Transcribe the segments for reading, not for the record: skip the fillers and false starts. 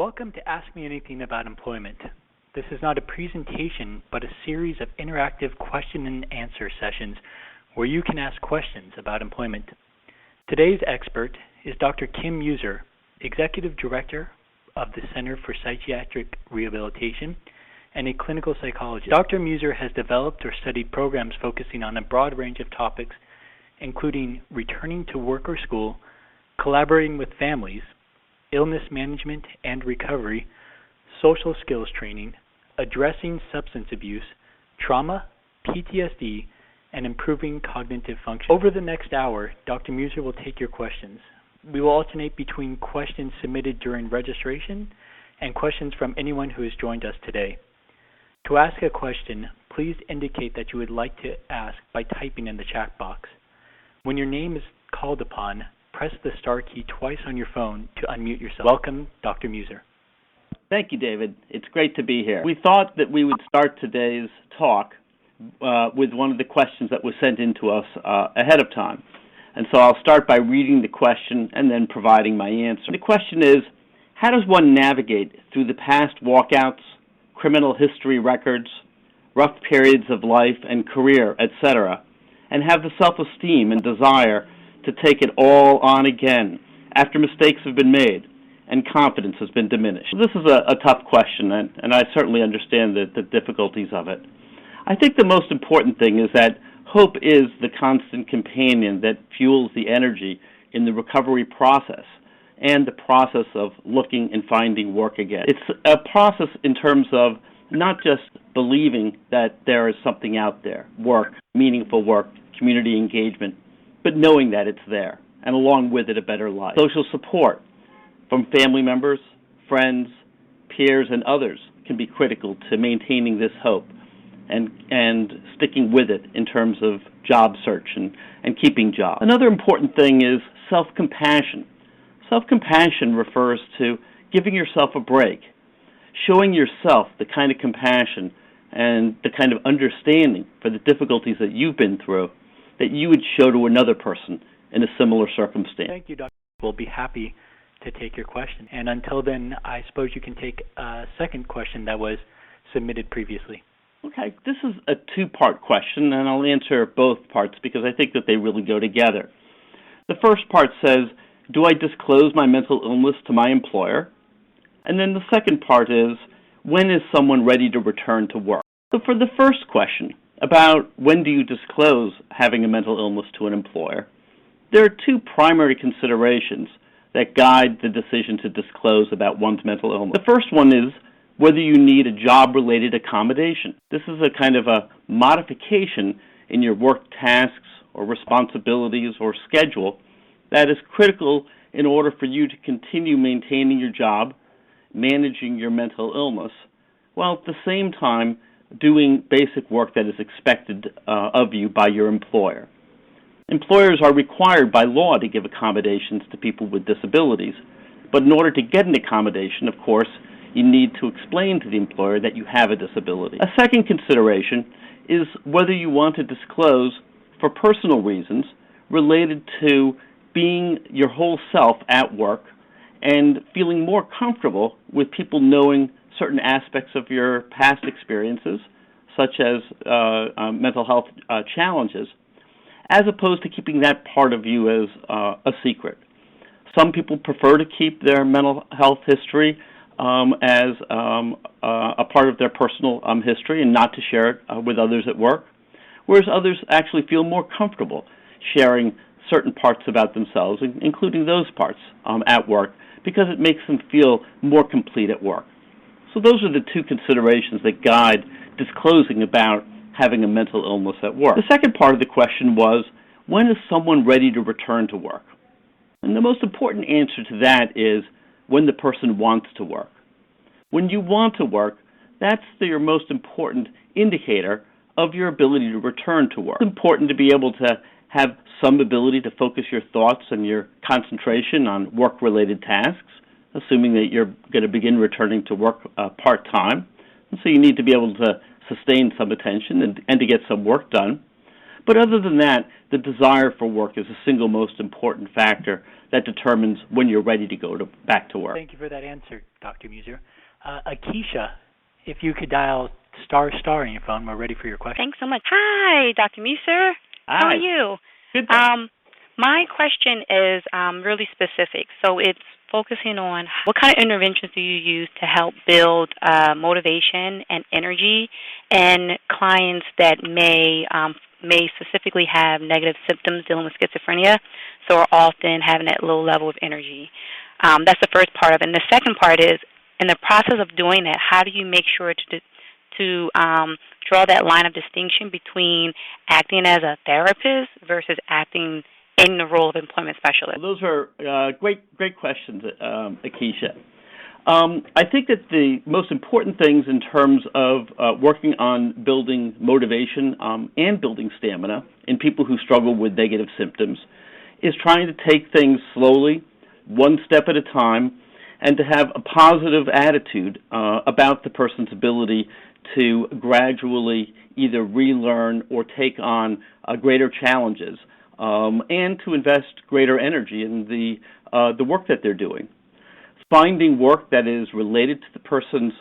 Welcome to Ask Me Anything About Employment. This is not a presentation, but a series of interactive question and answer sessions where you can ask questions about employment. Today's expert is Dr. Kim Mueser, Executive Director of the Center for Psychiatric Rehabilitation and a clinical psychologist. Dr. Mueser has developed or studied programs focusing on a broad range of topics, including returning to work or school, collaborating with families, illness management and recovery, social skills training, addressing substance abuse, trauma, PTSD, and improving cognitive function. Over the next hour, Dr. Mueser will take your questions. We will alternate between questions submitted during registration and questions from anyone who has joined us today. To ask a question, please indicate that you would like to ask by typing in the chat box. When your name is called upon, press the star key twice on your phone to unmute yourself. Welcome, Dr. Mueser. Thank you, David. It's great to be here. We thought that we would start today's talk with one of the questions that was sent in to us ahead of time. And so I'll start by reading the question and then providing my answer. The question is, how does one navigate through the past walkouts, criminal history records, rough periods of life and career, etc., and have the self-esteem and desire to take it all on again after mistakes have been made and confidence has been diminished? This is a tough question, and I certainly understand the difficulties of it. I think the most important thing is that hope is the constant companion that fuels the energy in the recovery process and the process of looking and finding work again. It's a process in terms of not just believing that there is something out there, work, meaningful work, community engagement, but knowing that it's there, and along with it, a better life. Social support from family members, friends, peers, and others can be critical to maintaining this hope and sticking with it in terms of job search and keeping jobs. Another important thing is self-compassion. Self-compassion refers to giving yourself a break, showing yourself the kind of compassion and the kind of understanding for the difficulties that you've been through that you would show to another person in a similar circumstance. Thank you, Dr. We'll be happy to take your question. And until then, I suppose you can take a second question that was submitted previously. Okay, this is a two-part question, and I'll answer both parts because I think that they really go together. The first part says, do I disclose my mental illness to my employer? And then the second part is, when is someone ready to return to work? So for the first question, about when do you disclose having a mental illness to an employer, there are two primary considerations that guide the decision to disclose about one's mental illness. The first one is whether you need a job-related accommodation. This is a kind of a modification in your work tasks or responsibilities or schedule that is critical in order for you to continue maintaining your job, managing your mental illness, while at the same time doing basic work that is expected of you by your employer. Employers are required by law to give accommodations to people with disabilities, but in order to get an accommodation, of course, you need to explain to the employer that you have a disability. A second consideration is whether you want to disclose for personal reasons related to being your whole self at work and feeling more comfortable with people knowing certain aspects of your past experiences, such as mental health challenges, as opposed to keeping that part of you as a secret. Some people prefer to keep their mental health history as a part of their personal history and not to share it with others at work, whereas others actually feel more comfortable sharing certain parts about themselves, including those parts at work, because it makes them feel more complete at work. So those are the two considerations that guide disclosing about having a mental illness at work. The second part of the question was, when is someone ready to return to work? And the most important answer to that is when the person wants to work. When you want to work, that's your most important indicator of your ability to return to work. It's important to be able to have some ability to focus your thoughts and your concentration on work-related tasks, assuming that you're going to begin returning to work part-time. And so you need to be able to sustain some attention and to get some work done. But other than that, the desire for work is the single most important factor that determines when you're ready to go back to work. Thank you for that answer, Dr. Mueser. Akisha, if you could dial ** on your phone, we're ready for your question. Thanks so much. Hi, Dr. Mueser. Hi. How are you? Good. My question is really specific. So it's focusing on what kind of interventions do you use to help build motivation and energy in clients that may specifically have negative symptoms dealing with schizophrenia, so are often having that low level of energy. That's the first part of it. And the second part is, in the process of doing that, how do you make sure to draw that line of distinction between acting as a therapist versus acting in the role of employment specialist? Those are great questions, Akisha. I think that the most important things in terms of working on building motivation and building stamina in people who struggle with negative symptoms is trying to take things slowly, one step at a time, and to have a positive attitude about the person's ability to gradually either relearn or take on greater challenges and to invest greater energy in the work that they're doing. Finding work that is related to the person's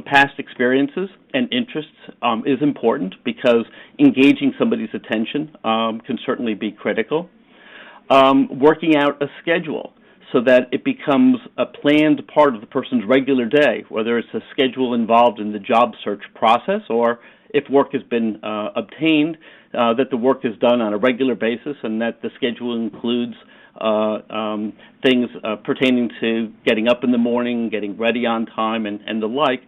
past experiences and interests is important, because engaging somebody's attention can certainly be critical. Working out a schedule so that it becomes a planned part of the person's regular day, whether it's a schedule involved in the job search process, or if work has been obtained, that the work is done on a regular basis and that the schedule includes things pertaining to getting up in the morning, getting ready on time, and the like,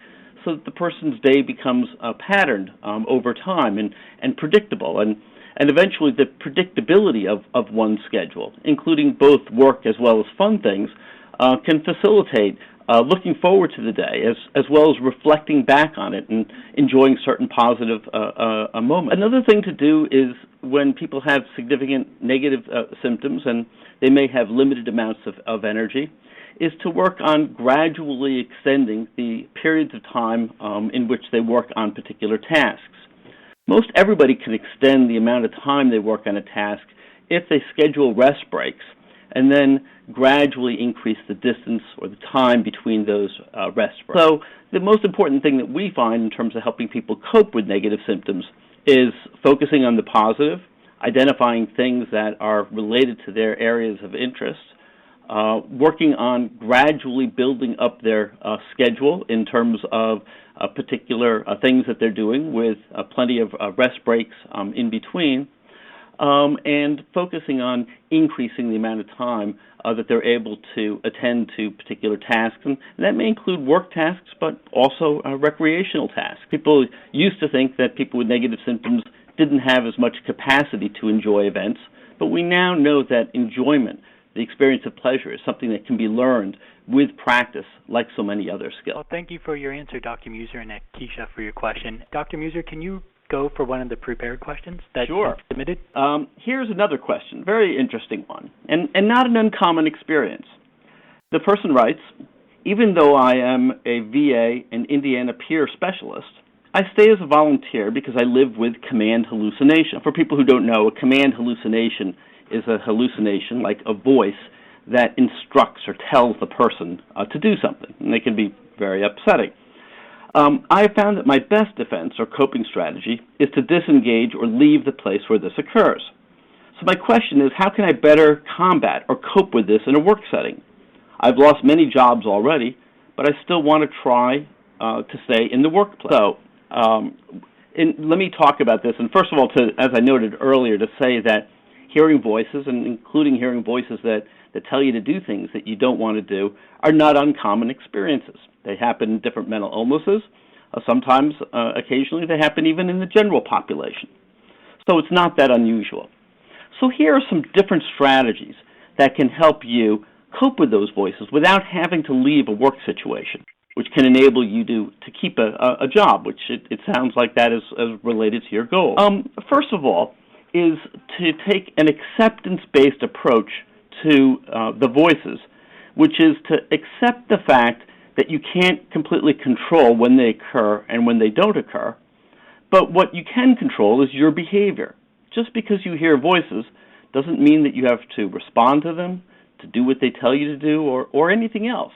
so that the person's day becomes patterned over time and predictable. And eventually the predictability of one's schedule, including both work as well as fun things, can facilitate looking forward to the day as well as reflecting back on it and enjoying certain positive moments. Another thing to do is, when people have significant negative symptoms and they may have limited amounts of energy, is to work on gradually extending the periods of time in which they work on particular tasks. Most everybody can extend the amount of time they work on a task if they schedule rest breaks and then gradually increase the distance or the time between those rest breaks. So the most important thing that we find in terms of helping people cope with negative symptoms is focusing on the positive, identifying things that are related to their areas of interest, working on gradually building up their schedule in terms of particular things that they're doing with plenty of rest breaks in between, and focusing on increasing the amount of time that they're able to attend to particular tasks. And that may include work tasks, but also recreational tasks. People used to think that people with negative symptoms didn't have as much capacity to enjoy events, but we now know that enjoyment, the experience of pleasure, is something that can be learned with practice, like so many other skills. Well, thank you for your answer, Dr. Mueser, and Keisha for your question. Dr. Mueser, can you go for one of the prepared questions that you submitted? Here's another question, very interesting one, and not an uncommon experience. The person writes, even though I am a VA and Indiana peer specialist, I stay as a volunteer because I live with command hallucination. For people who don't know, a command hallucination is a hallucination, like a voice that instructs or tells the person to do something, and they can be very upsetting. I have found that my best defense or coping strategy is to disengage or leave the place where this occurs. So my question is, how can I better combat or cope with this in a work setting? I've lost many jobs already, but I still want to try to stay in the workplace. So let me talk about this. And first of all, as I noted earlier, to say that hearing voices, and including hearing voices that tell you to do things that you don't want to do, are not uncommon experiences. They happen in different mental illnesses. Sometimes, occasionally, they happen even in the general population. So it's not that unusual. So here are some different strategies that can help you cope with those voices without having to leave a work situation, which can enable you to keep a job, which it sounds like that is related to your goal. First of all, is to take an acceptance-based approach to the voices, which is to accept the fact that you can't completely control when they occur and when they don't occur, But what you can control is your behavior. Just because you hear voices doesn't mean that you have to respond to them, to do what they tell you to do, or anything else.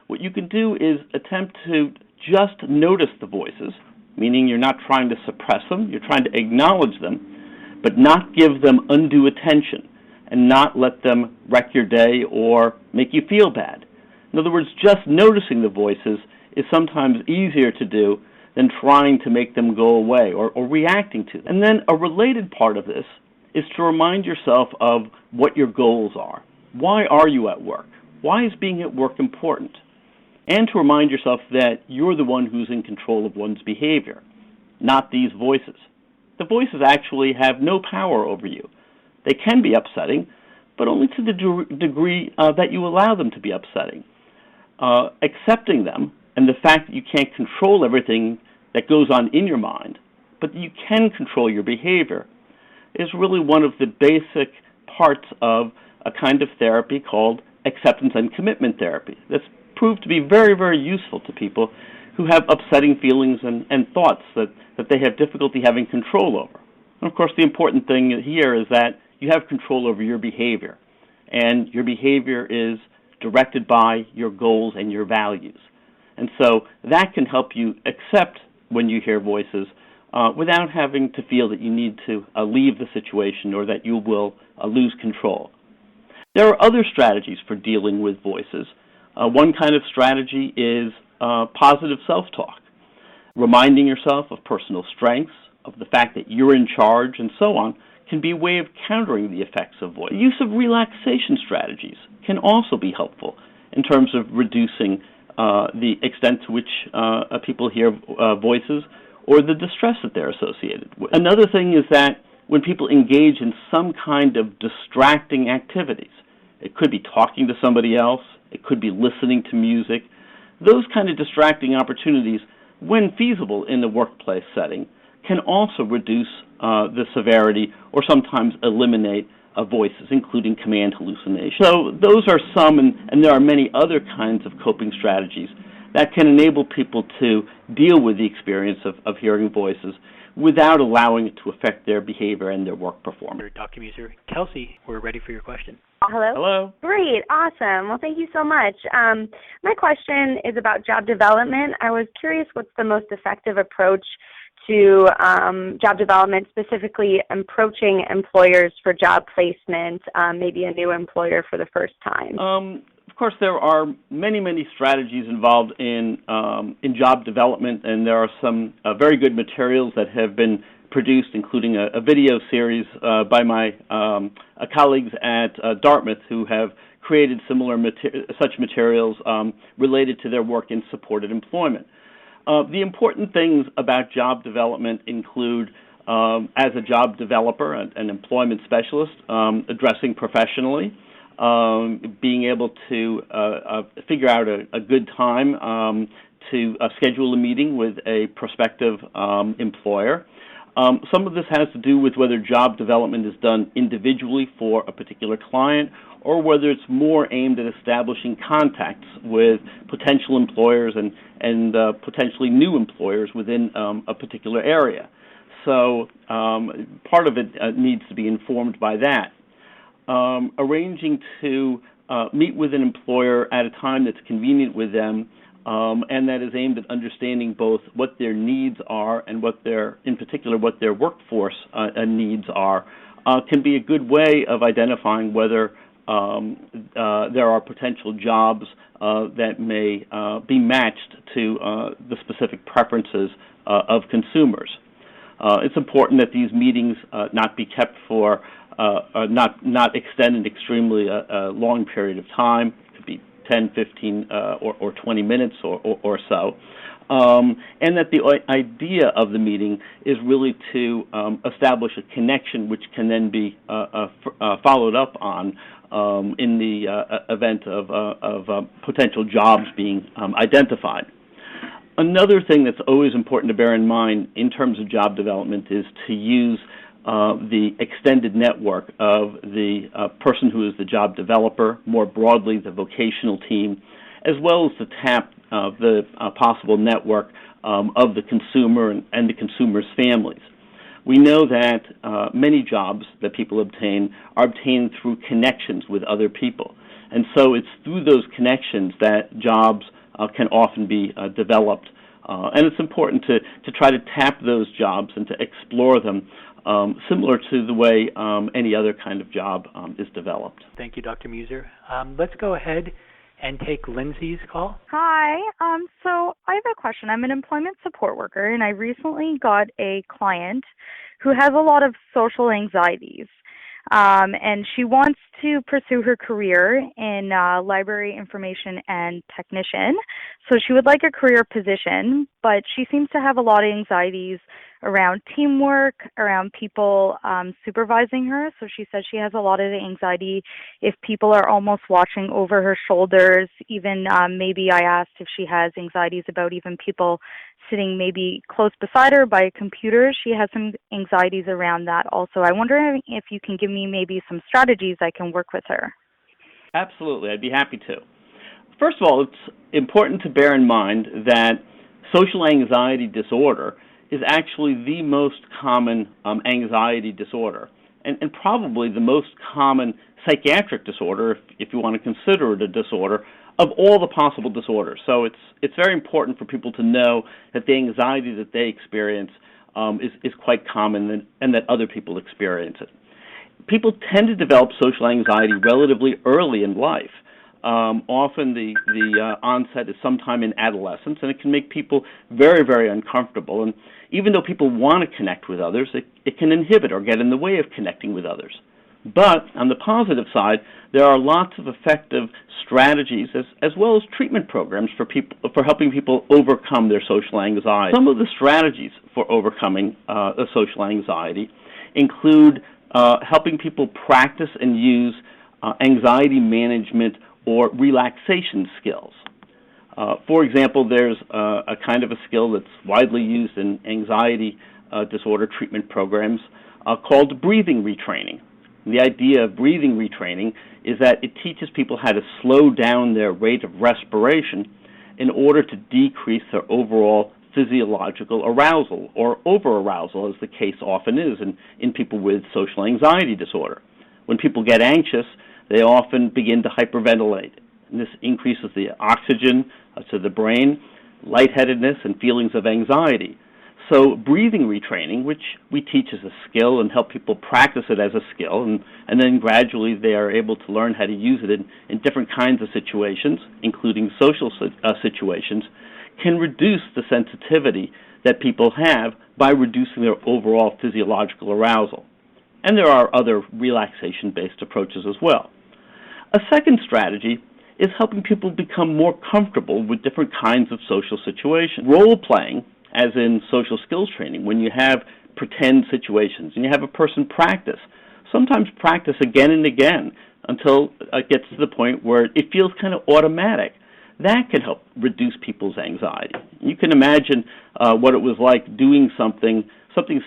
What you can do is attempt to just notice the voices, meaning you're not trying to suppress them, you're trying to acknowledge them, but not give them undue attention and not let them wreck your day or make you feel bad. In other words, just noticing the voices is sometimes easier to do than trying to make them go away or reacting to them. And then a related part of this is to remind yourself of what your goals are. Why are you at work? Why is being at work important? And to remind yourself that you're the one who's in control of one's behavior, not these voices. The voices actually have no power over you. They can be upsetting, but only to the degree that you allow them to be upsetting. Accepting them and the fact that you can't control everything that goes on in your mind, but that you can control your behavior, is really one of the basic parts of a kind of therapy called acceptance and commitment therapy. That's proved to be very, very useful to people who have upsetting feelings and thoughts that they have difficulty having control over. And of course, the important thing here is that you have control over your behavior, and your behavior is directed by your goals and your values. And so that can help you accept when you hear voices without having to feel that you need to leave the situation or that you will lose control. There are other strategies for dealing with voices. One kind of strategy is positive self-talk, reminding yourself of personal strengths, of the fact that you're in charge, and so on, can be a way of countering the effects of voice. The use of relaxation strategies can also be helpful in terms of reducing the extent to which people hear voices or the distress that they're associated with. Another thing is that when people engage in some kind of distracting activities, it could be talking to somebody else, it could be listening to music, those kind of distracting opportunities, when feasible in the workplace setting, can also reduce the severity or sometimes eliminate voices, including command hallucination. So those are some, and there are many other kinds of coping strategies that can enable people to deal with the experience of hearing voices without allowing it to affect their behavior and their work performance. Dr. Mueser. Kelsey, we're ready for your question. Hello? Hello. Great. Awesome. Well, thank you so much. My question is about job development. I was curious what's the most effective approach to job development, specifically approaching employers for job placement, maybe a new employer for the first time. Of course, there are many strategies involved in job development, and there are some very good materials that have been produced, including a video series by my colleagues at Dartmouth who have created similar such materials related to their work in supported employment. The important things about job development include, as a job developer, an employment specialist, addressing professionally, being able to figure out a good time to schedule a meeting with a prospective employer. Some of this has to do with whether job development is done individually for a particular client or whether it's more aimed at establishing contacts with potential employers and potentially new employers within a particular area. So part of it needs to be informed by that. Arranging to meet with an employer at a time that's convenient with them and that is aimed at understanding both what their needs are and in particular what their workforce needs are, can be a good way of identifying whether there are potential jobs that may be matched to the specific preferences of consumers. It's important that these meetings not be kept for not extend an extremely long period of time. It could be 10, 15, or 20 minutes or so. And that the idea of the meeting is really to establish a connection which can then be followed up on in the event of potential jobs being identified. Another thing that's always important to bear in mind in terms of job development is to use the extended network of the person who is the job developer, more broadly the vocational team, as well as to tap the possible network of the consumer and the consumer's families. We know that many jobs that people obtain are obtained through connections with other people. And so it's through those connections that jobs can often be developed. And it's important to try to tap those jobs and to explore them, similar to the way any other kind of job is developed. Thank you, Dr. Mueser. Let's go ahead and take Lindsay's call. Hi. So I have a question. I'm an employment support worker, and I recently got a client who has a lot of social anxieties. And she wants to pursue her career in library information and technician. So she would like a career position, but she seems to have a lot of anxieties around teamwork, around people supervising her. So she says she has a lot of anxiety if people are almost watching over her shoulders. Even maybe I asked if she has anxieties about even people sitting maybe close beside her by a computer. She has some anxieties around that also. I wonder if you can give me maybe some strategies I can work with her. Absolutely, I'd be happy to. First of all, it's important to bear in mind that social anxiety disorder is actually the most common anxiety disorder, and probably the most common psychiatric disorder, if you want to consider it a disorder, of all the possible disorders. So it's very important for people to know that the anxiety that they experience is quite common and that other people experience it. People tend to develop social anxiety relatively early in life. Often the onset is sometime in adolescence, and it can make people very, very uncomfortable. And even though people want to connect with others, it can inhibit or get in the way of connecting with others. But on the positive side, there are lots of effective strategies as well as treatment programs for helping people overcome their social anxiety. Some of the strategies for overcoming social anxiety include helping people practice and use anxiety management or relaxation skills. For example, there's a kind of a skill that's widely used in anxiety disorder treatment programs called breathing retraining. The idea of breathing retraining is that it teaches people how to slow down their rate of respiration in order to decrease their overall physiological arousal, or over-arousal, as the case often is in people with social anxiety disorder. When people get anxious, they often begin to hyperventilate. And this increases the oxygen to the brain, lightheadedness, and feelings of anxiety. So breathing retraining, which we teach as a skill and help people practice it as a skill, and then gradually they are able to learn how to use it in different kinds of situations, including social situations, can reduce the sensitivity that people have by reducing their overall physiological arousal. And there are other relaxation-based approaches as well. A second strategy is helping people become more comfortable with different kinds of social situations. Role-playing, as in social skills training, when you have pretend situations and you have a person practice, sometimes practice again and again until it gets to the point where it feels kind of automatic. That can help reduce people's anxiety. You can imagine what it was like doing something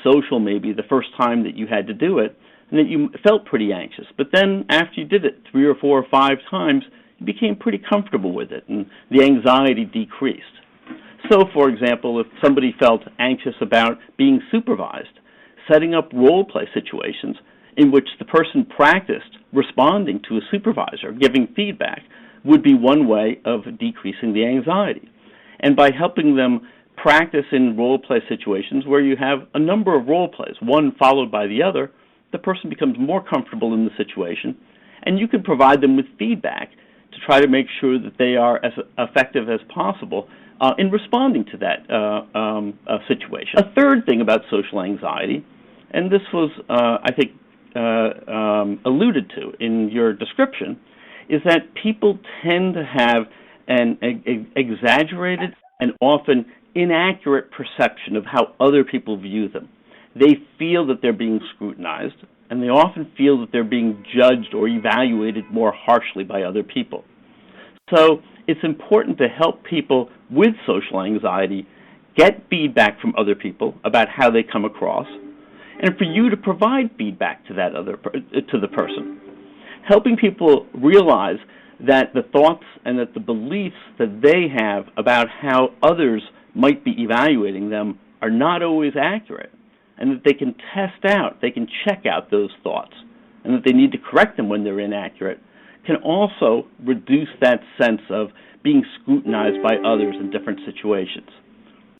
social maybe the first time that you had to do it, and that you felt pretty anxious. But then after you did it 3 or 4 or 5 times, you became pretty comfortable with it, and the anxiety decreased. So, for example, if somebody felt anxious about being supervised, setting up role-play situations in which the person practiced responding to a supervisor, giving feedback, would be one way of decreasing the anxiety. And by helping them practice in role-play situations where you have a number of role-plays, one followed by the other, the person becomes more comfortable in the situation, and you can provide them with feedback to try to make sure that they are as effective as possible in responding to that situation. A third thing about social anxiety, and this was, I think, alluded to in your description, is that people tend to have an exaggerated and often inaccurate perception of how other people view them. They feel that they're being scrutinized, and they often feel that they're being judged or evaluated more harshly by other people. So it's important to help people with social anxiety get feedback from other people about how they come across, and for you to provide feedback to to the person. Helping people realize that the thoughts and that the beliefs that they have about how others might be evaluating them are not always accurate, and that they can test out, they can check out those thoughts, and that they need to correct them when they're inaccurate, can also reduce that sense of being scrutinized by others in different situations.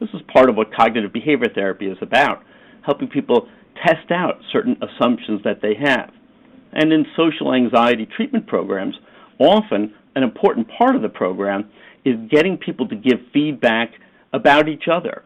This is part of what cognitive behavior therapy is about, helping people test out certain assumptions that they have. And in social anxiety treatment programs, often an important part of the program is getting people to give feedback about each other.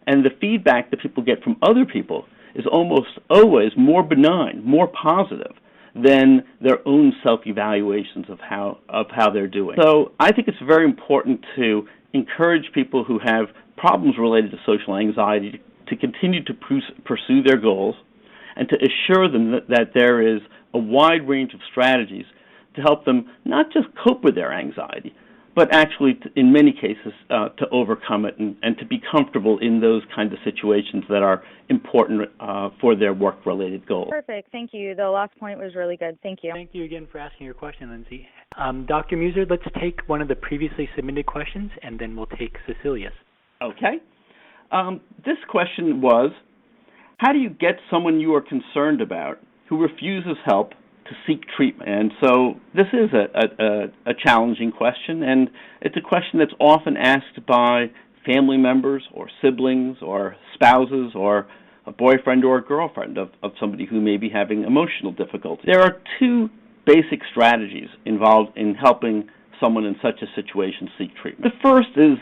And the feedback that people get from other people is almost always more benign, more positive than their own self-evaluations of how they're doing. So I think it's very important to encourage people who have problems related to social anxiety to continue to pursue their goals, and to assure them that there is a wide range of strategies to help them not just cope with their anxiety, but actually, in many cases, to overcome it and to be comfortable in those kinds of situations that are important for their work-related goals. Perfect. Thank you. The last point was really good. Thank you. Thank you again for asking your question, Lindsay. Dr. Mueser, let's take one of the previously submitted questions, and then we'll take Cecilia's. Okay. This question was, how do you get someone you are concerned about who refuses help to seek treatment? And so this is a challenging question, and it's a question that's often asked by family members or siblings or spouses or a boyfriend or a girlfriend of somebody who may be having emotional difficulty. There are two basic strategies involved in helping someone in such a situation seek treatment. The first is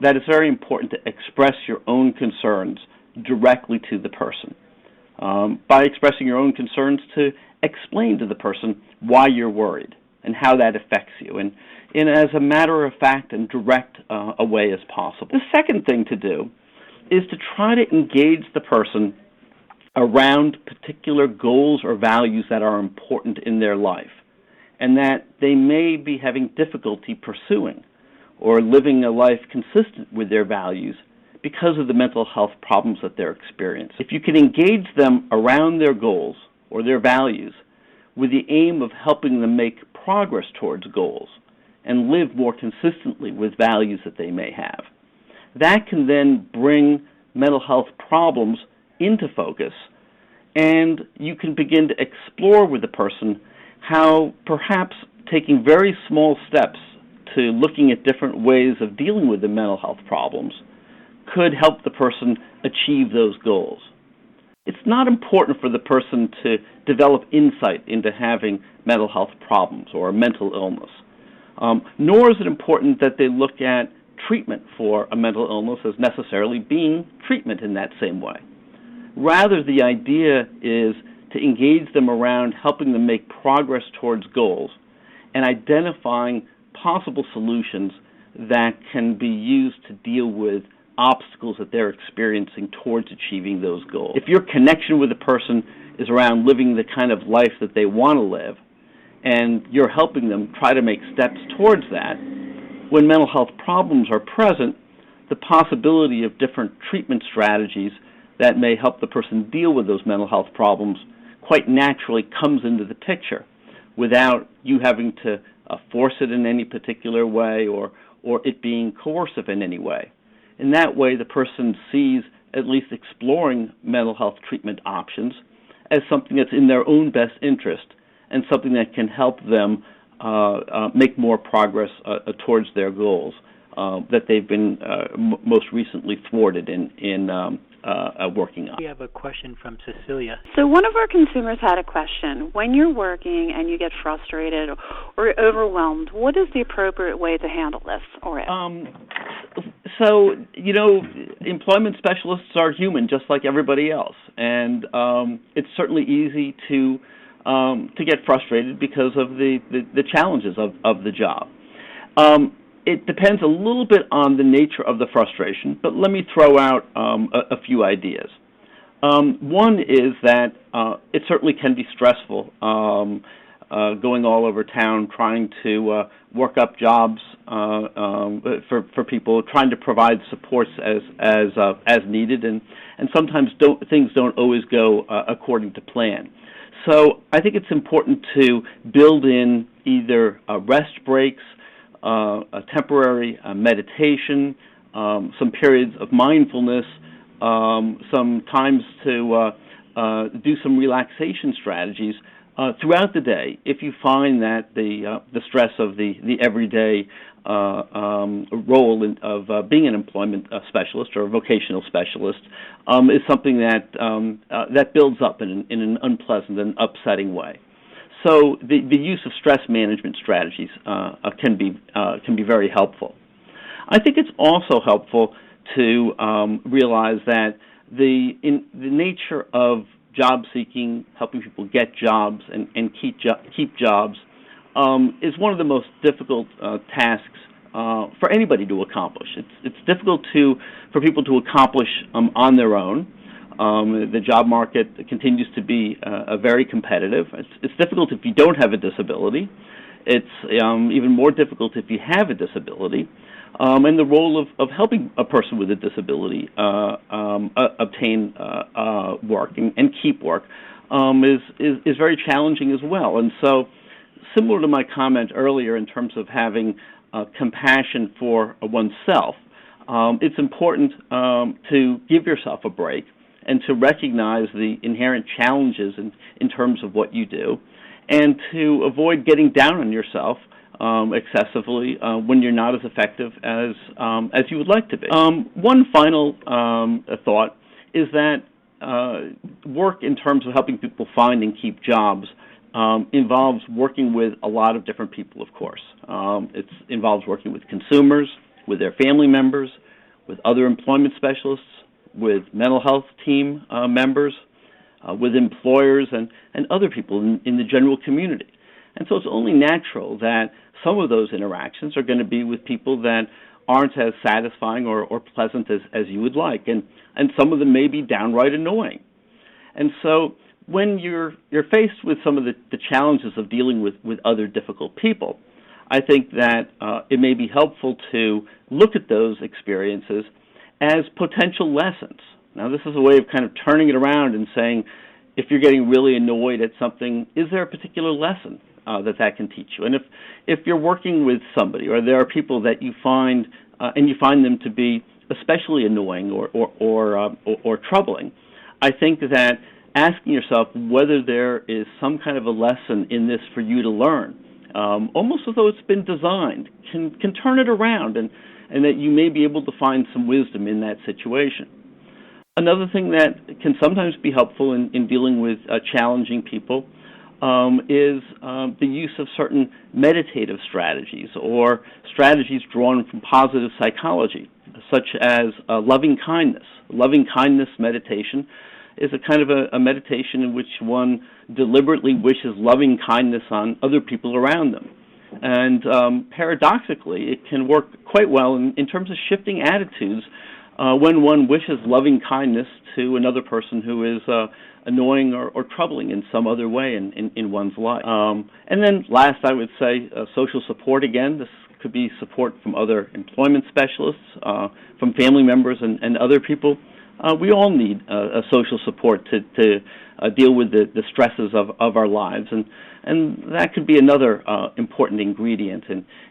that it's very important to express your own concerns directly to the person. By expressing your own concerns, to explain to the person why you're worried and how that affects you, and in as a matter of fact and direct a way as possible. The second thing to do is to try to engage the person around particular goals or values that are important in their life and that they may be having difficulty pursuing or living a life consistent with their values because of the mental health problems that they're experiencing. If you can engage them around their goals or their values with the aim of helping them make progress towards goals and live more consistently with values that they may have, that can then bring mental health problems into focus, and you can begin to explore with the person how perhaps taking very small steps to looking at different ways of dealing with the mental health problems could help the person achieve those goals. It's not important for the person to develop insight into having mental health problems or a mental illness, nor is it important that they look at treatment for a mental illness as necessarily being treatment in that same way. Rather, the idea is to engage them around helping them make progress towards goals and identifying possible solutions that can be used to deal with obstacles that they're experiencing towards achieving those goals. If your connection with a person is around living the kind of life that they want to live, and you're helping them try to make steps towards that, when mental health problems are present, the possibility of different treatment strategies that may help the person deal with those mental health problems quite naturally comes into the picture without you having to force it in any particular way or it being coercive in any way. In that way, the person sees at least exploring mental health treatment options as something that's in their own best interest and something that can help them make more progress towards their goals that they've been most recently thwarted in working on. We have a question from Cecilia. So one of our consumers had a question. When you're working and you get frustrated or overwhelmed, what is the appropriate way to handle this or it? So, employment specialists are human just like everybody else, and it's certainly easy to get frustrated because of the challenges of the job. It depends a little bit on the nature of the frustration, but let me throw out a few ideas. One is that it certainly can be stressful going all over town trying to work up jobs for people, trying to provide supports as needed, and sometimes things don't always go according to plan. So I think it's important to build in either rest breaks, a temporary meditation, some periods of mindfulness, some times to do some relaxation strategies throughout the day. If you find that the stress of the everyday role of being an employment specialist or a vocational specialist is something that that builds up in an unpleasant and upsetting way. So the use of stress management strategies can be very helpful. I think it's also helpful to realize that the nature of job seeking, helping people get jobs and keep jobs, is one of the most difficult tasks for anybody to accomplish. It's difficult for people to accomplish on their own. The job market continues to be very competitive. It's difficult if you don't have a disability. It's even more difficult if you have a disability. And the role of helping a person with a disability obtain work and keep work is very challenging as well. And so, similar to my comment earlier in terms of having compassion for oneself, it's important to give yourself a break and to recognize the inherent challenges in terms of what you do, and to avoid getting down on yourself excessively when you're not as effective as you would like to be. One final thought is that work in terms of helping people find and keep jobs involves working with a lot of different people, of course. It involves working with consumers, with their family members, with other employment specialists, with mental health team members, with employers and other people in the general community. And so it's only natural that some of those interactions are going to be with people that aren't as satisfying or pleasant as you would like, and some of them may be downright annoying. And so when you're faced with some of the challenges of dealing with other difficult people, I think that it may be helpful to look at those experiences as potential lessons. Now, this is a way of kind of turning it around and saying, if you're getting really annoyed at something, is there a particular lesson that can teach you? And if you're working with somebody, or there are people that you find and you find them to be especially annoying or troubling, I think that asking yourself whether there is some kind of a lesson in this for you to learn, almost as though it's been designed, can turn it around, and that you may be able to find some wisdom in that situation. Another thing that can sometimes be helpful in dealing with challenging people is the use of certain meditative strategies or strategies drawn from positive psychology, such as loving kindness. Loving kindness meditation is a kind of a meditation in which one deliberately wishes loving kindness on other people around them. And paradoxically, it can work quite well in terms of shifting attitudes when one wishes loving kindness to another person who is annoying or troubling in some other way in one's life. And then last, I would say social support again. This could be support from other employment specialists, from family members and other people. We all need a social support to deal with the stresses of our lives, and that could be another important ingredient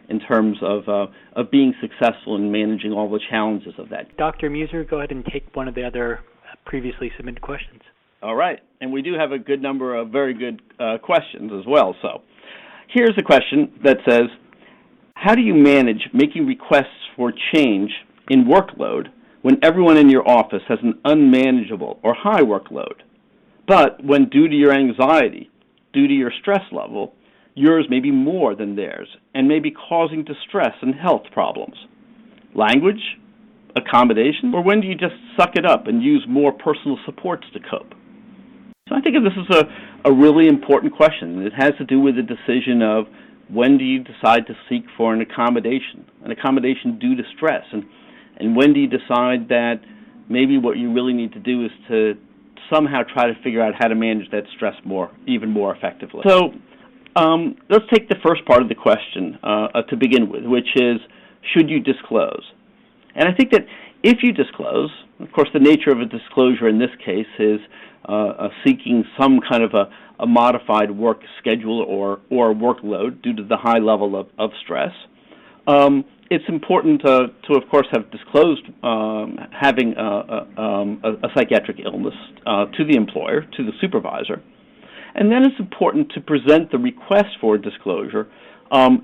in terms of being successful in managing all the challenges of that. Dr. Mueser, go ahead and take one of the other previously submitted questions. All right, and we do have a good number of very good questions as well. So here's a question that says, how do you manage making requests for change in workload when everyone in your office has an unmanageable or high workload, but when due to your anxiety, due to your stress level, yours may be more than theirs and may be causing distress and health problems? Language, accommodation, or when do you just suck it up and use more personal supports to cope? So I think this is a really important question. It has to do with the decision of when do you decide to seek for an accommodation due to stress, and when do you decide that maybe what you really need to do is to somehow try to figure out how to manage that stress even more effectively. So let's take the first part of the question to begin with, which is, should you disclose? And I think that if you disclose, of course the nature of a disclosure in this case is seeking some kind of a modified work schedule or workload due to the high level of stress, it's important to, of course, have disclosed having a psychiatric illness to the employer, to the supervisor. And then it's important to present the request for disclosure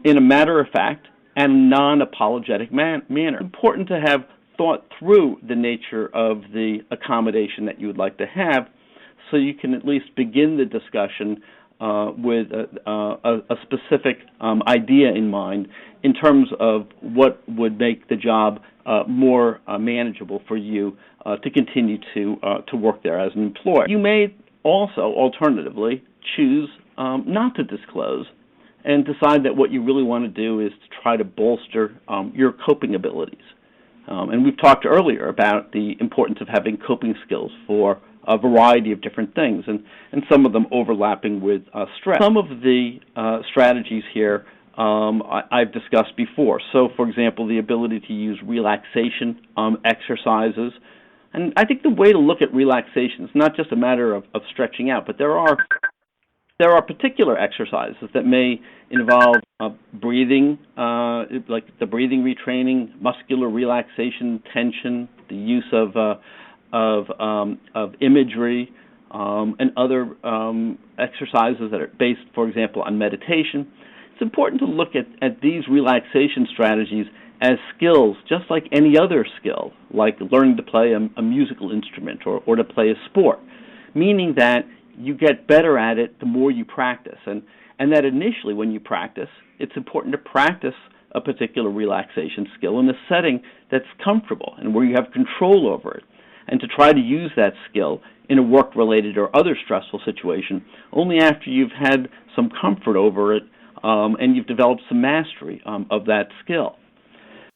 in a matter-of-fact and non-apologetic manner. It's important to have thought through the nature of the accommodation that you would like to have, so you can at least begin the discussion with a specific idea in mind in terms of what would make the job more manageable for you to continue to work there as an employer. You may also, alternatively, choose not to disclose and decide that what you really want to do is to try to bolster your coping abilities. And we've talked earlier about the importance of having coping skills for a variety of different things, and some of them overlapping with stress. Some of the strategies here I've discussed before. So, for example, the ability to use relaxation exercises. And I think the way to look at relaxation is not just a matter of stretching out, but there are particular exercises that may involve breathing, like the breathing retraining, muscular relaxation, tension, the use of imagery, and other exercises that are based, for example, on meditation. It's important to look at these relaxation strategies as skills, just like any other skill, like learning to play a musical instrument or to play a sport, meaning that you get better at it the more you practice. And that initially when you practice, it's important to practice a particular relaxation skill in a setting that's comfortable and where you have control over it, and to try to use that skill in a work-related or other stressful situation only after you've had some comfort over it and you've developed some mastery of that skill.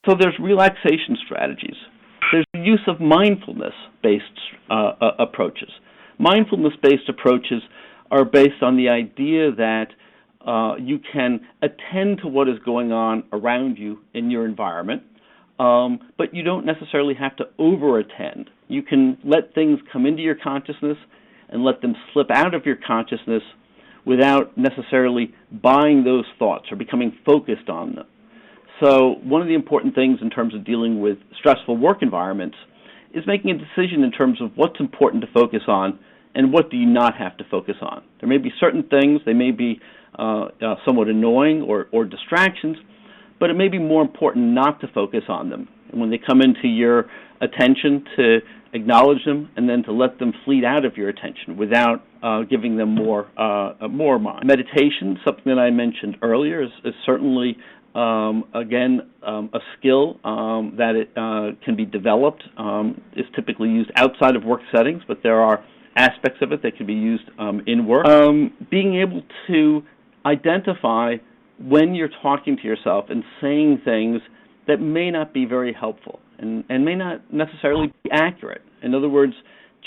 So there's relaxation strategies. There's the use of mindfulness-based approaches. Mindfulness-based approaches are based on the idea that you can attend to what is going on around you in your environment, but you don't necessarily have to over-attend. You can let things come into your consciousness and let them slip out of your consciousness without necessarily buying those thoughts or becoming focused on them. So one of the important things in terms of dealing with stressful work environments is making a decision in terms of what's important to focus on and what do you not have to focus on. There may be certain things, they may be somewhat annoying or distractions, but it may be more important not to focus on them. And when they come into your attention, to acknowledge them and then to let them fleet out of your attention without giving them more mind. Meditation, something that I mentioned earlier, is certainly again, a skill that it can be developed, is typically used outside of work settings, but there are aspects of it that can be used in work. Being able to identify when you're talking to yourself and saying things that may not be very helpful and may not necessarily be accurate. In other words,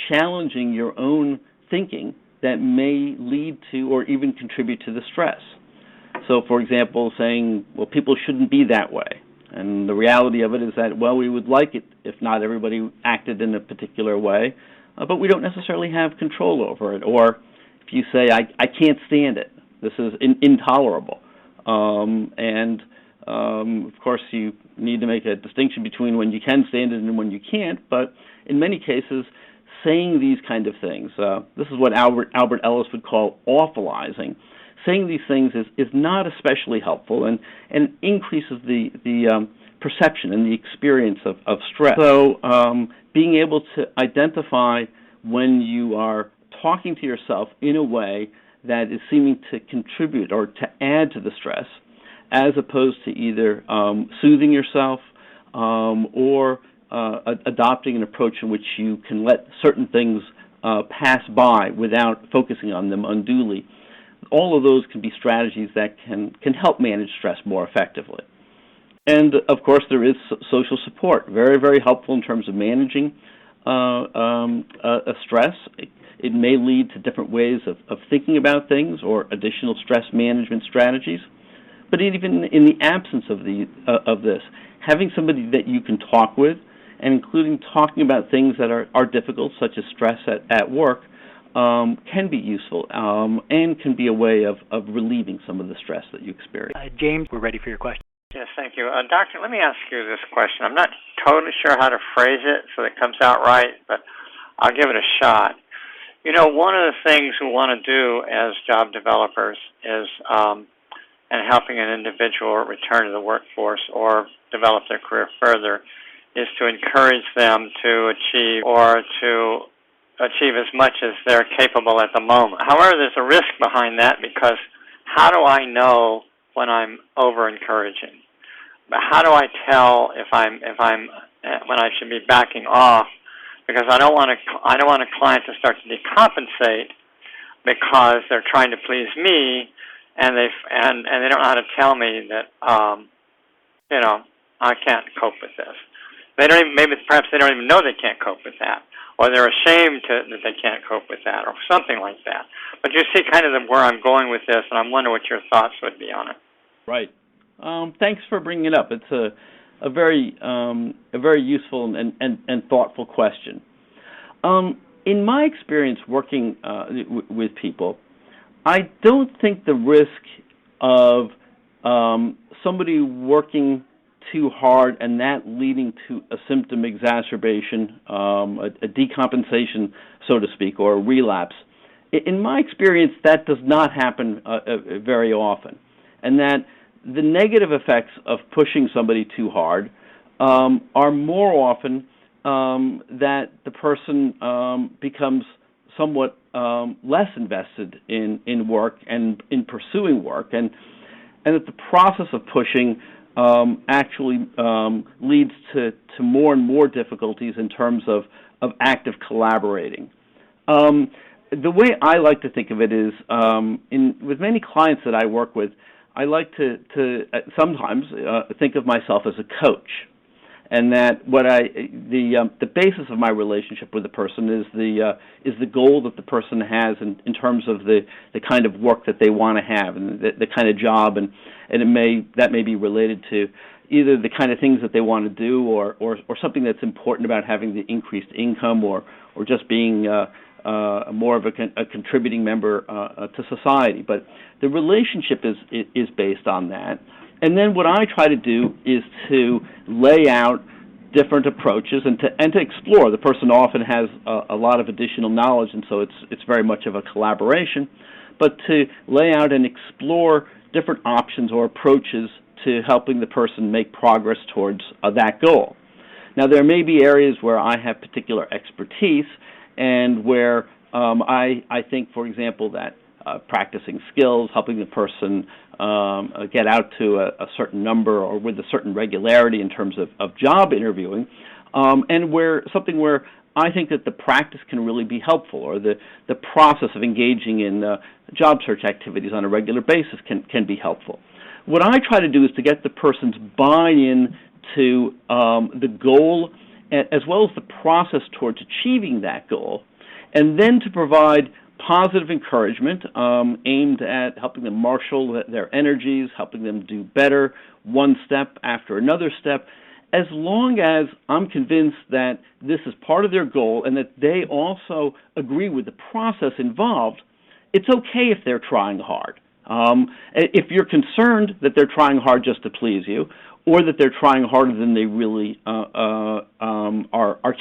challenging your own thinking that may lead to or even contribute to the stress. So, for example, saying, well, people shouldn't be that way. And the reality of it is that, well, we would like it if not everybody acted in a particular way, but we don't necessarily have control over it. Or if you say, I can't stand it, this is intolerable. Of course, you need to make a distinction between when you can stand it and when you can't, but in many cases, saying these kind of things, this is what Albert Ellis would call awfulizing. Saying these things is not especially helpful and increases the perception and the experience of stress. So being able to identify when you are talking to yourself in a way that is seeming to contribute or to add to the stress, as opposed to either soothing yourself or adopting an approach in which you can let certain things pass by without focusing on them unduly. All of those can be strategies that can help manage stress more effectively. And, of course, there is social support, very, very helpful in terms of managing stress. It may lead to different ways of thinking about things or additional stress management strategies. But even in the absence of this, having somebody that you can talk with, and including talking about things that are difficult, such as stress at work, can be useful and can be a way of relieving some of the stress that you experience. James, we're ready for your question. Yes, thank you. Doctor, let me ask you this question. I'm not totally sure how to phrase it so it comes out right, but I'll give it a shot. You know, one of the things we want to do as job developers is, and helping an individual return to the workforce or develop their career further, is to encourage them to achieve as much as they're capable at the moment. However, there's a risk behind that because how do I know when I'm over-encouraging? How do I tell if I'm when I should be backing off? Because I don't want a client to start to decompensate because they're trying to please me, and they don't know how to tell me that I can't cope with this. They don't even, perhaps they don't even know they can't cope with that, or they're ashamed that they can't cope with that, or something like that. But you see kind of where I'm going with this, and I'm wondering what your thoughts would be on it. Right. Thanks for bringing it up. It's a very useful and thoughtful question. In my experience working with people, I don't think the risk of somebody working too hard and that leading to a symptom exacerbation, a decompensation, so to speak, or a relapse, in my experience, that does not happen very often, and that the negative effects of pushing somebody too hard are more often that the person becomes somewhat less invested in work and in pursuing work, and that the process of pushing actually leads to more and more difficulties in terms of active collaborating. The way I like to think of it is, with many clients that I work with, I like to sometimes think of myself as a coach, and that the basis of my relationship with the person is the goal that the person has in terms of the kind of work that they want to have and the kind of job, and that may be related to either the kind of things that they want to do or something that's important about having the increased income or just being more of a contributing member to society. But the relationship is based on that. And then what I try to do is to lay out different approaches and to explore. The person often has a lot of additional knowledge, and so it's very much of a collaboration. But to lay out and explore different options or approaches to helping the person make progress towards that goal. Now, there may be areas where I have particular expertise and where I think, for example, that practicing skills, helping the person get out to a certain number or with a certain regularity in terms of job interviewing, and where I think that the practice can really be helpful, or the process of engaging in job search activities on a regular basis can be helpful. What I try to do is to get the person's buy-in to the goal as well as the process towards achieving that goal, and then to provide positive encouragement aimed at helping them marshal their energies, helping them do better one step after another step, as long as I'm convinced that this is part of their goal and that they also agree with the process involved. It's okay if they're trying hard. If you're concerned that they're trying hard just to please you, or that they're trying harder than they really are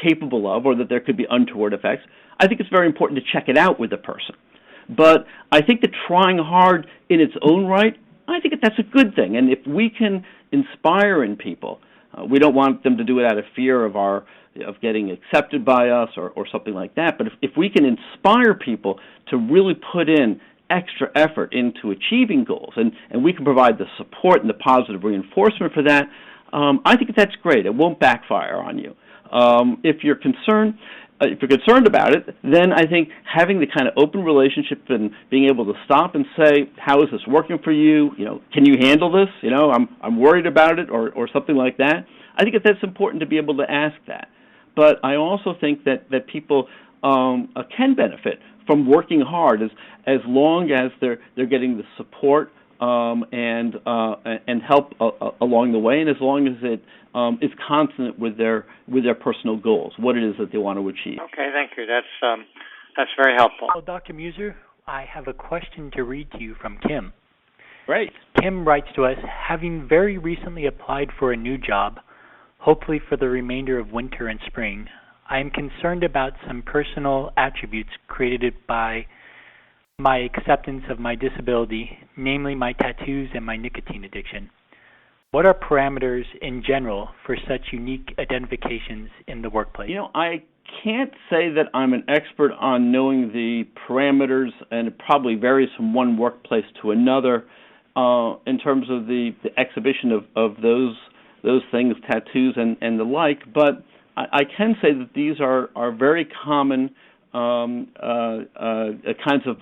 capable of, or that there could be untoward effects, I think it's very important to check it out with the person. But I think that trying hard in its own right, I think that that's a good thing. And if we can inspire in people, we don't want them to do it out of fear of getting accepted by us or something like that. But if we can inspire people to really put in extra effort into achieving goals, and we can provide the support and the positive reinforcement for that, I think that's great. It won't backfire on you. If you're concerned about it, then I think having the kind of open relationship and being able to stop and say, how is this working for you? Can you handle this? I'm worried about it, or something like that. I think that's important to be able to ask that. But I also think that people can benefit from working hard as long as they're getting the support and help along the way, and as long as it is consonant with their personal goals, what it is that they want to achieve. Okay, thank you. That's very helpful. Well, Dr. Mueser, I have a question to read to you from Kim. Great. Kim writes to us, having very recently applied for a new job, hopefully for the remainder of winter and spring, I am concerned about some personal attributes created by my acceptance of my disability, namely my tattoos and my nicotine addiction. What are parameters in general for such unique identifications in the workplace? I can't say that I'm an expert on knowing the parameters, and it probably varies from one workplace to another in terms of the exhibition of those things, tattoos and the like, but I can say that these are very common kinds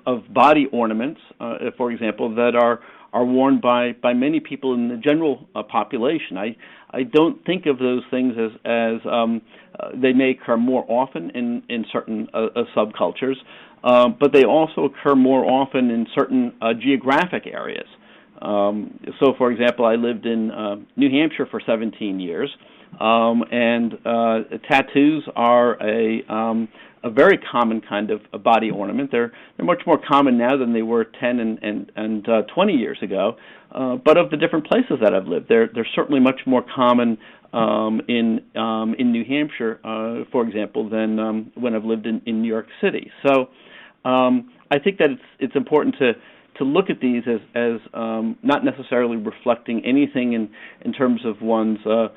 of body ornaments, for example, that are worn by many people in the general population. I don't think of those things as they may occur more often in certain subcultures, but they also occur more often in certain geographic areas. So, for example, I lived in New Hampshire for 17 years, and tattoos are a very common kind of a body ornament. They're much more common now than they were 10 and 20 years ago. But of the different places that I've lived, they're certainly much more common in New Hampshire, for example, than when I've lived in New York City. So I think that it's important to look at these as not necessarily reflecting anything in terms of one's a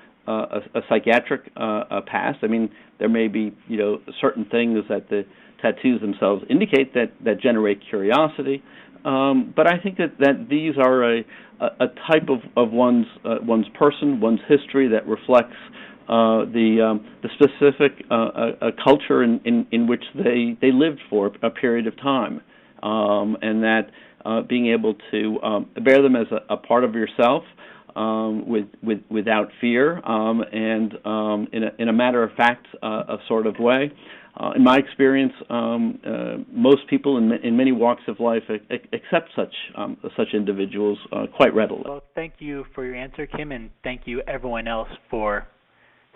psychiatric past. I mean, there may be certain things that the tattoos themselves indicate that generate curiosity, but I think that these are a type of one's person, one's history that reflects the specific culture in which they lived for a period of time, and that being able to bear them as a part of yourself without fear and in a matter-of-fact sort of way. In my experience, most people in many walks of life accept such individuals quite readily. Well, thank you for your answer, Kim, and thank you everyone else for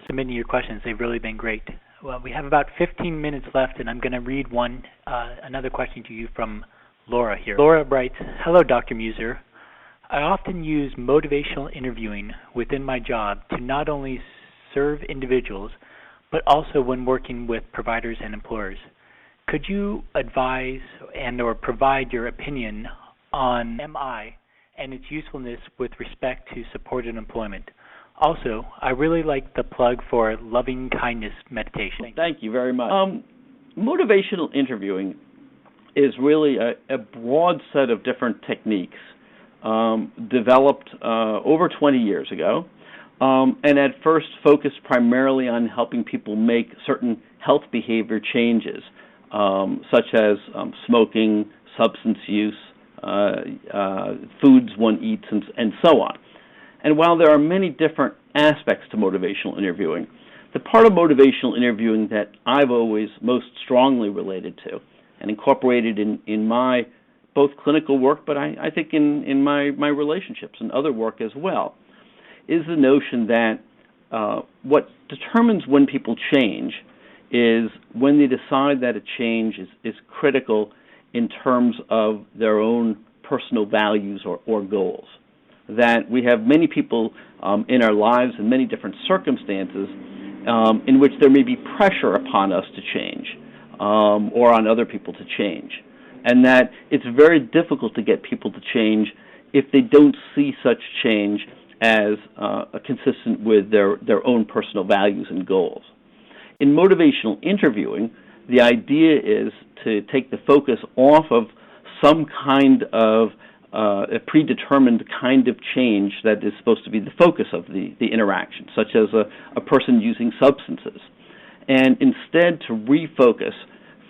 submitting your questions. They've really been great. Well, we have about 15 minutes left, and I'm going to read another question to you from Laura here. Laura writes, "Hello, Dr. Mueser. I often use motivational interviewing within my job to not only serve individuals, but also when working with providers and employers. Could you advise and/or provide your opinion on MI and its usefulness with respect to supported employment? Also, I really like the plug for loving kindness meditation." Thank you very much. Motivational interviewing is really a broad set of different techniques developed over 20 years ago, and at first focused primarily on helping people make certain health behavior changes, such as smoking, substance use, foods one eats, and so on. And while there are many different aspects to motivational interviewing, the part of motivational interviewing that I've always most strongly related to and incorporated in my both clinical work, but I think in my relationships and other work as well, is the notion that what determines when people change is when they decide that a change is critical in terms of their own personal values or goals. That we have many people in our lives in many different circumstances in which there may be pressure upon us to change or on other people to change. And that it's very difficult to get people to change if they don't see such change as consistent with their own personal values and goals. In motivational interviewing, the idea is to take the focus off of some kind of a predetermined kind of change that is supposed to be the focus of the interaction, such as a person using substances, and instead to refocus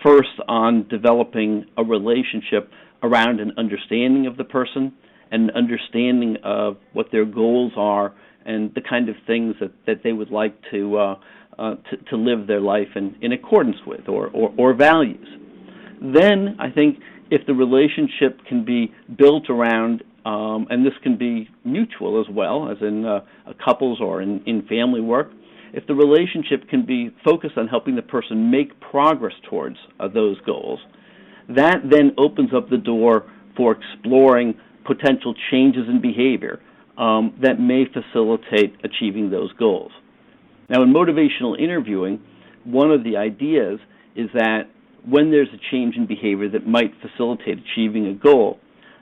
first on developing a relationship around an understanding of the person, and an understanding of what their goals are, and the kind of things that they would like to live their life in accordance with, or values. Then I think if the relationship can be built around, and this can be mutual as well, as in couples or in family work, if the relationship can be focused on helping the person make progress towards those goals, that then opens up the door for exploring potential changes in behavior that may facilitate achieving those goals. Now, in motivational interviewing, one of the ideas is that when there's a change in behavior that might facilitate achieving a goal,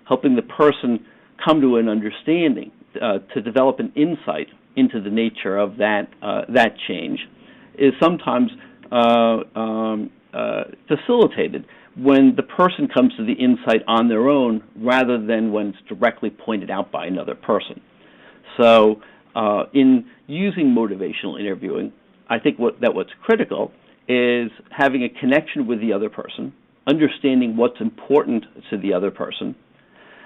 helping the person come to an understanding, to develop an insight into the nature of that change, is sometimes facilitated when the person comes to the insight on their own rather than when it's directly pointed out by another person. So in using motivational interviewing, I think what's critical is having a connection with the other person, understanding what's important to the other person,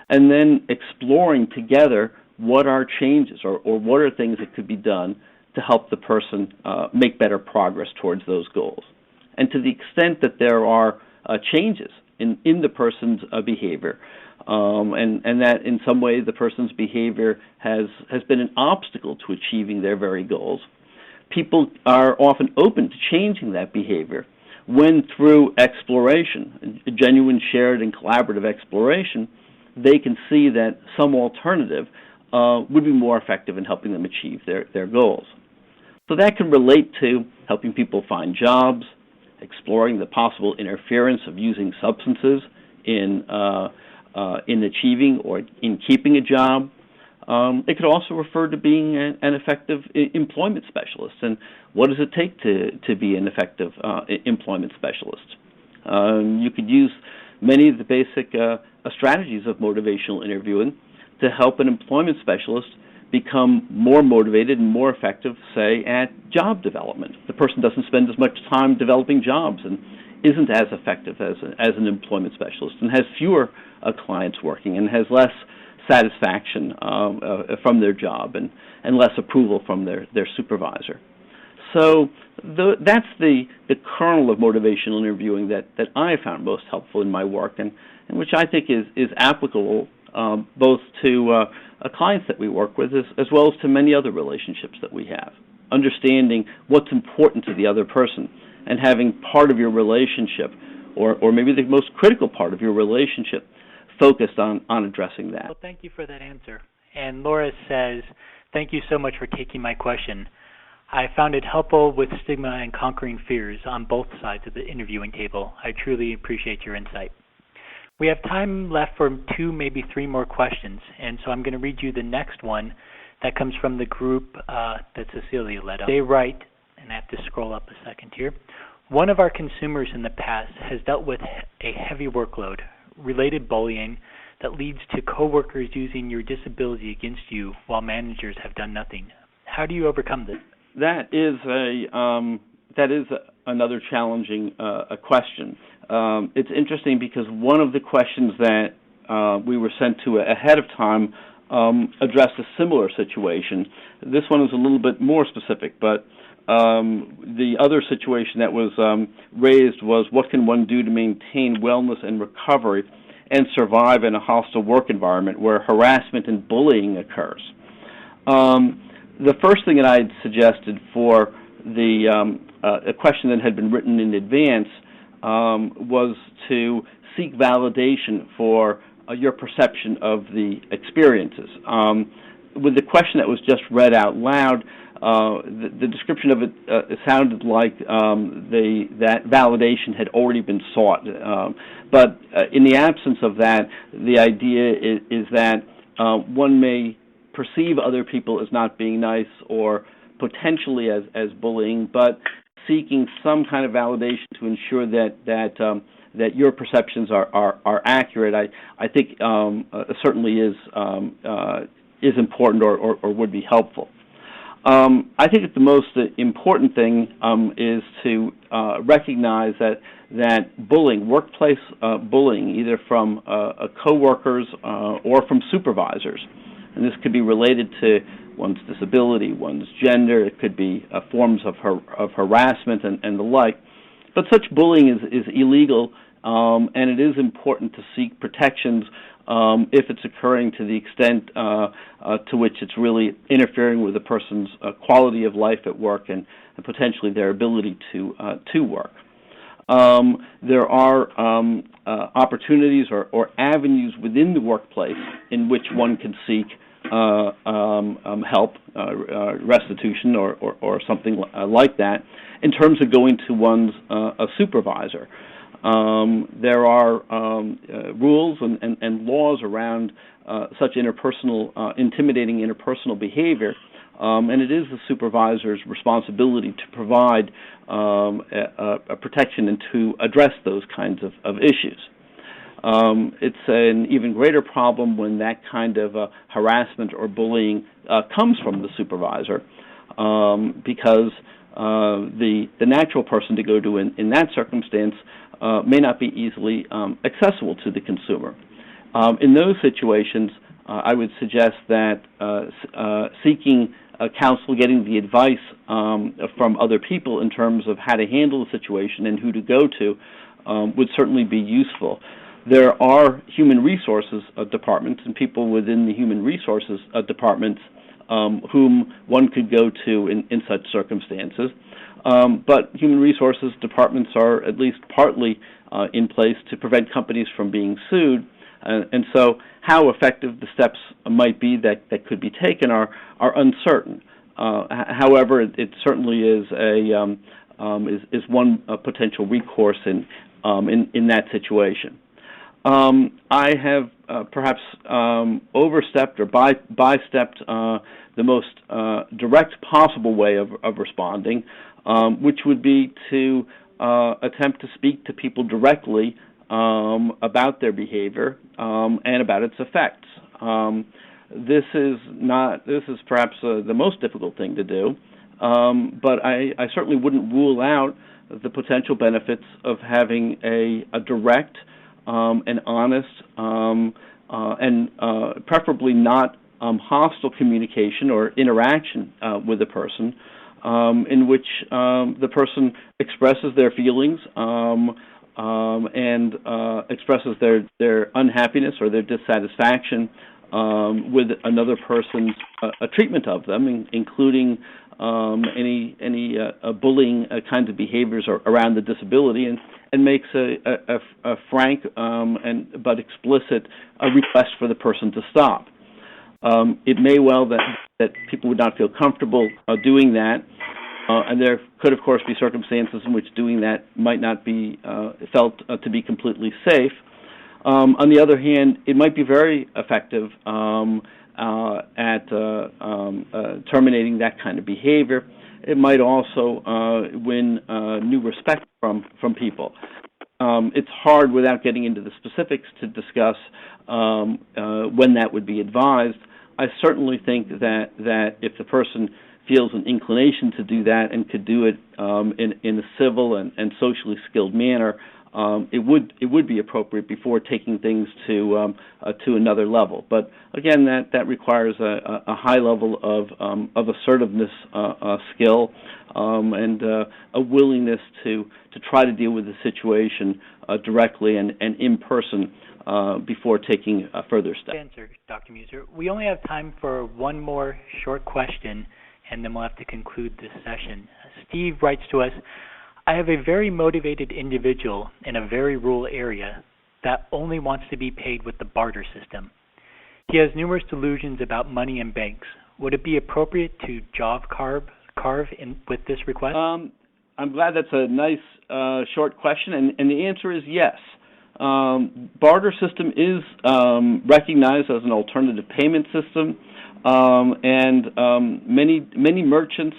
and then exploring together what are changes or what are things that could be done to help the person make better progress towards those goals. And to the extent that there are changes in the person's behavior, and that in some way the person's behavior has been an obstacle to achieving their very goals, people are often open to changing that behavior when, through exploration, a genuine shared and collaborative exploration, they can see that some alternative would be more effective in helping them achieve their goals. So that can relate to helping people find jobs, exploring the possible interference of using substances in achieving or in keeping a job. It could also refer to being an effective employment specialist, and what does it take to be an effective employment specialist? You could use many of the basic strategies of motivational interviewing to help an employment specialist become more motivated and more effective, say, at job development. The person doesn't spend as much time developing jobs and isn't as effective as an employment specialist and has fewer clients working and has less satisfaction from their job and less approval from their supervisor. So that's the kernel of motivational interviewing that I found most helpful in my work and which I think is applicable both to clients that we work with as well as to many other relationships that we have. Understanding what's important to the other person and having part of your relationship or maybe the most critical part of your relationship focused on addressing that. Well, thank you for that answer. And Laura says, thank you so much for taking my question. I found it helpful with stigma and conquering fears on both sides of the interviewing table. I truly appreciate your insight. We have time left for 2, maybe 3 more questions, and so I'm going to read you the next one that comes from the group that Cecilia led up. They write, and I have to scroll up a second here, one of our consumers in the past has dealt with a heavy workload, related bullying that leads to coworkers using your disability against you while managers have done nothing. How do you overcome this? That is another challenging question. It's interesting because one of the questions that we were sent to ahead of time addressed a similar situation. This one is a little bit more specific, but the other situation that was raised was what can one do to maintain wellness and recovery and survive in a hostile work environment where harassment and bullying occurs. The first thing that I had suggested for a question that had been written in advance was to seek validation for your perception of the experiences. With the question that was just read out loud, the description of it sounded like that validation had already been sought. But in the absence of that, the idea is that one may perceive other people as not being nice or potentially as bullying, but seeking some kind of validation to ensure that your perceptions are accurate, I think certainly is important or would be helpful. I think that the most important thing is to recognize that bullying, workplace bullying, either from coworkers or from supervisors, and this could be related to one's disability, one's gender, it could be forms of harassment and the like. But such bullying is illegal, and it is important to seek protections if it's occurring to the extent to which it's really interfering with a person's quality of life at work and potentially their ability to work. There are opportunities or avenues within the workplace in which one can seek help, restitution, or something like that, in terms of going to one's a supervisor. There are rules and laws around such intimidating interpersonal behavior, and it is the supervisor's responsibility to provide a protection and to address those kinds of issues. It's an even greater problem when that kind of harassment or bullying comes from the supervisor, because the natural person to go to in that circumstance may not be easily accessible to the consumer. In those situations, I would suggest that seeking counsel, getting the advice from other people in terms of how to handle the situation and who to go to would certainly be useful. There are human resources departments and people within the human resources departments whom one could go to in such circumstances. But human resources departments are at least partly in place to prevent companies from being sued. And so how effective the steps might be that could be taken are uncertain. However, it certainly is is one potential recourse in that situation. I have perhaps overstepped or bystepped the most direct possible way of responding, which would be to attempt to speak to people directly about their behavior and about its effects. This is perhaps the most difficult thing to do, but I certainly wouldn't rule out the potential benefits of having a direct and honest and preferably not hostile communication or interaction with a person in which the person expresses their feelings and expresses their unhappiness or their dissatisfaction with another person's treatment of them, including any bullying kinds of behaviors around the disability, and makes a frank but explicit request for the person to stop. It may well that people would not feel comfortable doing that, and there could, of course, be circumstances in which doing that might not be felt to be completely safe. On the other hand, it might be very effective at terminating that kind of behavior. It might also win new respect from people. It's hard, without getting into the specifics, to discuss when that would be advised. I certainly think that if the person feels an inclination to do that and could do it in a civil and socially skilled manner, it would be appropriate before taking things to another level. But again, that requires a high level of assertiveness, skill, and a willingness to try to deal with the situation directly and in person before taking further steps. Answer, Dr. Mueser. We only have time for one more short question, and then we'll have to conclude this session. Steve writes to us, I have a very motivated individual in a very rural area that only wants to be paid with the barter system. He has numerous delusions about money and banks. Would it be appropriate to job carve in with this request? I'm glad that's a nice short question, and the answer is yes. Barter system is recognized as an alternative payment system, and many merchants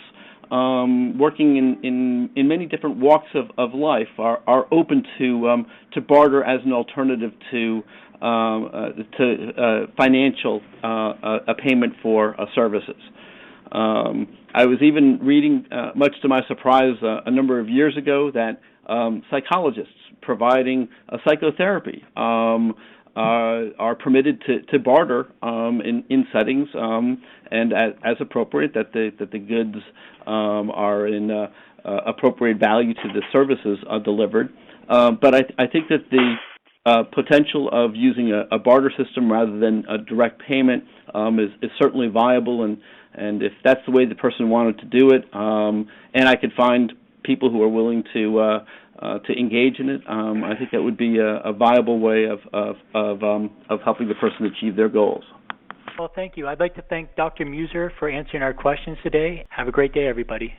working in many different walks of life are open to barter as an alternative to financial a payment for services. I was even reading, much to my surprise, a number of years ago that psychologists providing psychotherapy are permitted to barter in settings, and as appropriate, that the goods are in appropriate value to the services delivered. But I think that the potential of using a barter system rather than a direct payment is certainly viable, and if that's the way the person wanted to do it, and I could find people who are willing to engage in it, I think that would be a viable way of helping the person achieve their goals. Well, thank you. I'd like to thank Dr. Mueser for answering our questions today. Have a great day, everybody.